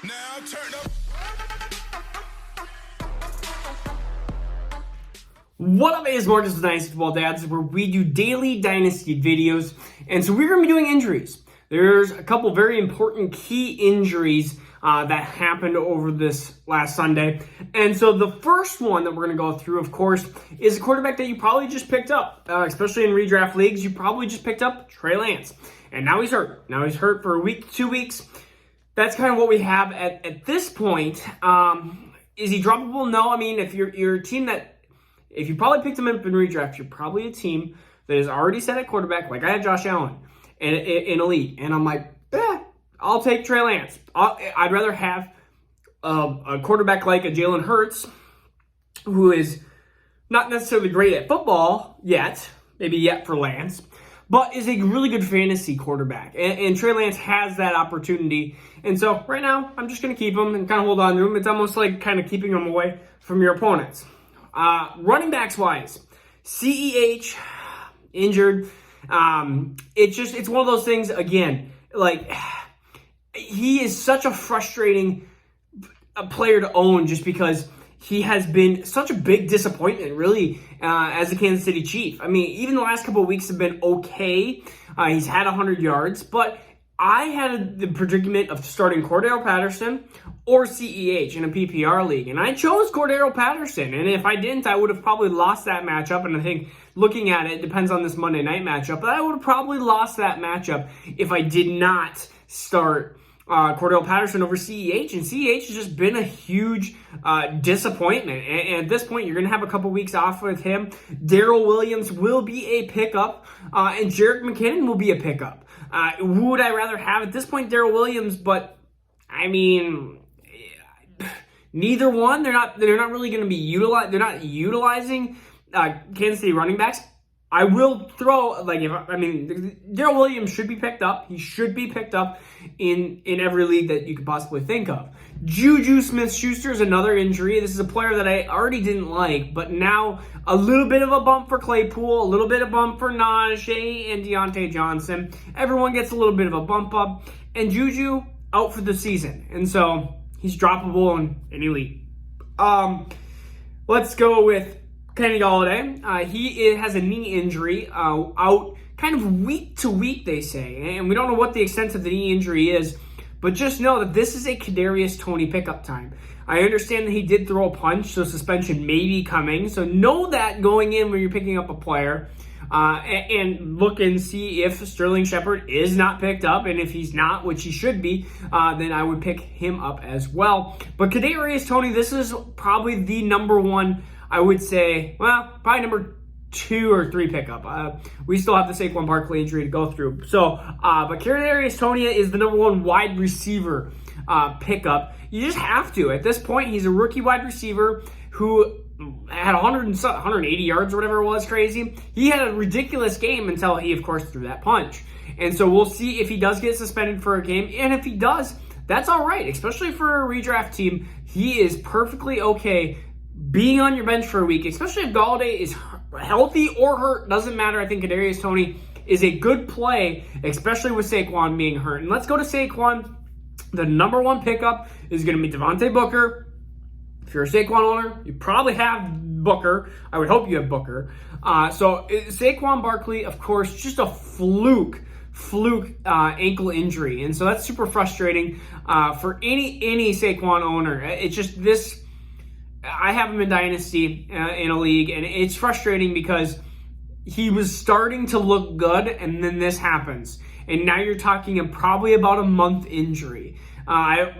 Now turn up. What up, is Marcus with Dynasty Football Dads, where we do daily Dynasty videos. And so we're going to be doing injuries. There's a couple very important key injuries that happened over this last Sunday. And so the first one that we're going to go through, of course, is a quarterback that you probably just picked up, especially in redraft leagues. You probably just picked up Trey Lance. And now he's hurt. Now he's hurt for a week, 2 weeks. That's kind of what we have at this point. Is he droppable? No. I mean, if you're a team that, if you probably picked him up in redraft, you're probably a team that is already set at quarterback. Like I had Josh Allen in Elite. And I'm like, I'll take Trey Lance. I'd rather have a quarterback like a Jalen Hurts, who is not necessarily great at football yet, maybe yet for Lance, but is a really good fantasy quarterback. And Trey Lance has that opportunity. And so right now, I'm just going to keep him and kind of hold on to him. It's almost like kind of keeping him away from your opponents. Running backs wise, CEH injured. It's one of those things, again, like he is such a frustrating player to own just because he has been such a big disappointment, really, as a Kansas City Chief. I mean, even the last couple of weeks have been okay. He's had 100 yards, but I had the predicament of starting Cordero Patterson or CEH in a PPR league, and I chose Cordero Patterson, and if I didn't, I would have probably lost that matchup, and I think looking at it depends on this Monday night matchup, but I would have probably lost that matchup if I did not start Cordero Patterson over CEH, and CEH has just been a huge disappointment, and at this point, you're going to have a couple weeks off with him. Darrell Williams will be a pickup, and Jerick McKinnon will be a pickup. Who would I rather have at this point? Darrell Williams, but I mean, neither one. They're not really going to be utilized. They're not utilizing Kansas City running backs. I will throw Darrell Williams should be picked up. He should be picked up in every league that you could possibly think of. Juju Smith-Schuster is another injury. This is a player that I already didn't like, but now a little bit of a bump for Claypool, a little bit of bump for Najee and Deontay Johnson. Everyone gets a little bit of a bump up, and Juju out for the season, and so he's droppable in any league. Let's go with Kenny Holliday. He has a knee injury, out kind of week to week, they say, and we don't know what the extent of the knee injury is, but just know that this is a Kadarius Toney pickup time. I understand that he did throw a punch, so suspension may be coming, so know that going in when you're picking up a player, and look and see if Sterling Shepard is not picked up, and if he's not, which he should be, then I would pick him up as well. But Kadarius Toney, this is probably the number one, I would say, well, probably number 2 or 3 pickup. We still have the Saquon Barkley injury to go through. So, but Kadarius Toney is the number 1 wide receiver pickup. You just have to. At this point, he's a rookie wide receiver who had 180 yards or whatever it was, crazy. He had a ridiculous game until he, of course, threw that punch. And so we'll see if he does get suspended for a game. And if he does, that's all right, especially for a redraft team. He is perfectly okay being on your bench for a week, especially if Holliday is healthy or hurt, doesn't matter. I think Kadarius Toney is a good play, especially with Saquon being hurt. And let's go to Saquon. The number 1 pickup is going to be Devontae Booker. If you're a Saquon owner, you probably have Booker. I would hope you have Booker. So Saquon Barkley, of course, just a fluke ankle injury. And so that's super frustrating for any Saquon owner. It's just this. I have him in Dynasty in a league, and it's frustrating because he was starting to look good, and then this happens. And now you're talking probably about a month injury. I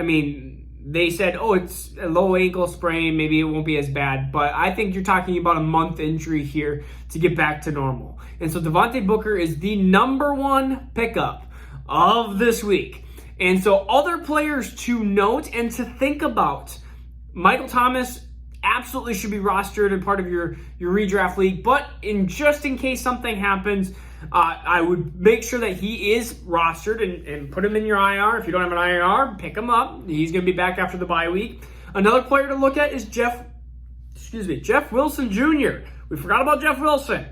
mean, they said, oh, it's a low ankle sprain, maybe it won't be as bad, but I think you're talking about a month injury here to get back to normal. And so Devontae Booker is the number 1 pickup of this week. And so other players to note and to think about: Michael Thomas absolutely should be rostered and part of your redraft league, but just in case something happens, I would make sure that he is rostered and put him in your IR. If you don't have an IR, pick him up. He's going to be back after the bye week. Another player to look at is Jeff Wilson Jr. We forgot about Jeff Wilson.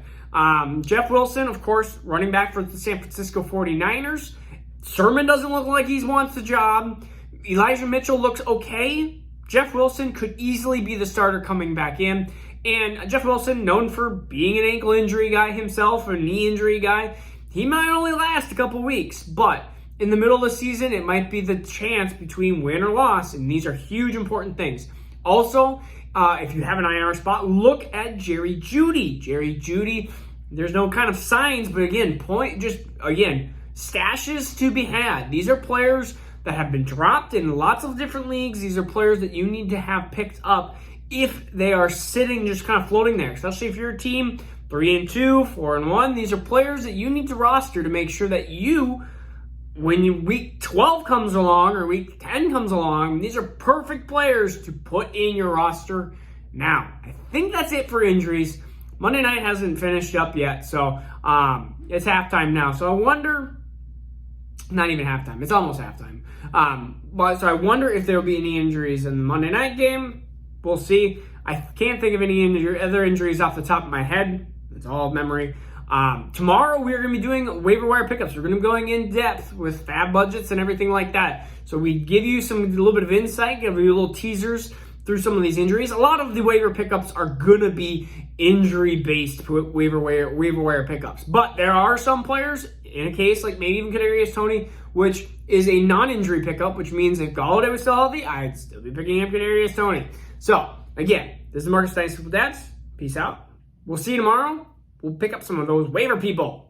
Jeff Wilson, of course, running back for the San Francisco 49ers. Sermon doesn't look like he wants the job. Elijah Mitchell looks okay. Jeff Wilson could easily be the starter coming back in. And Jeff Wilson, known for being an ankle injury guy himself, or a knee injury guy, he might only last a couple weeks. But in the middle of the season, it might be the chance between win or loss. And these are huge, important things. Also, if you have an IR spot, look at Jerry Jeudy. Jerry Jeudy, there's no kind of signs, but again, stashes to be had. These are players that have been dropped in lots of different leagues. These are players that you need to have picked up if they are sitting just kind of floating there, especially if you're a team 3-2, 4-1. These are players that you need to roster to make sure that when week 12 comes along or week 10 comes along, these are perfect players to put in your roster now. I think that's it for injuries. Monday night hasn't finished up yet, so it's halftime now. So I wonder, not even halftime, it's almost halftime. So I wonder if there will be any injuries in the Monday night game. We'll see. I can't think of any other injuries off the top of my head. It's all memory. Tomorrow we're going to be doing waiver wire pickups. We're going to be going in depth with fab budgets and everything like that. So we give you a little bit of insight, give you little teasers through some of these injuries. A lot of the waiver pickups are going to be injury-based waiver wire pickups. But there are some players, in a case like maybe even Kadarius Toney, which is a non-injury pickup, which means if Holliday was still healthy, I'd still be picking up Kadarius Toney. So, again, this is Marcus Dynasty Dads. Peace out. We'll see you tomorrow. We'll pick up some of those waiver people.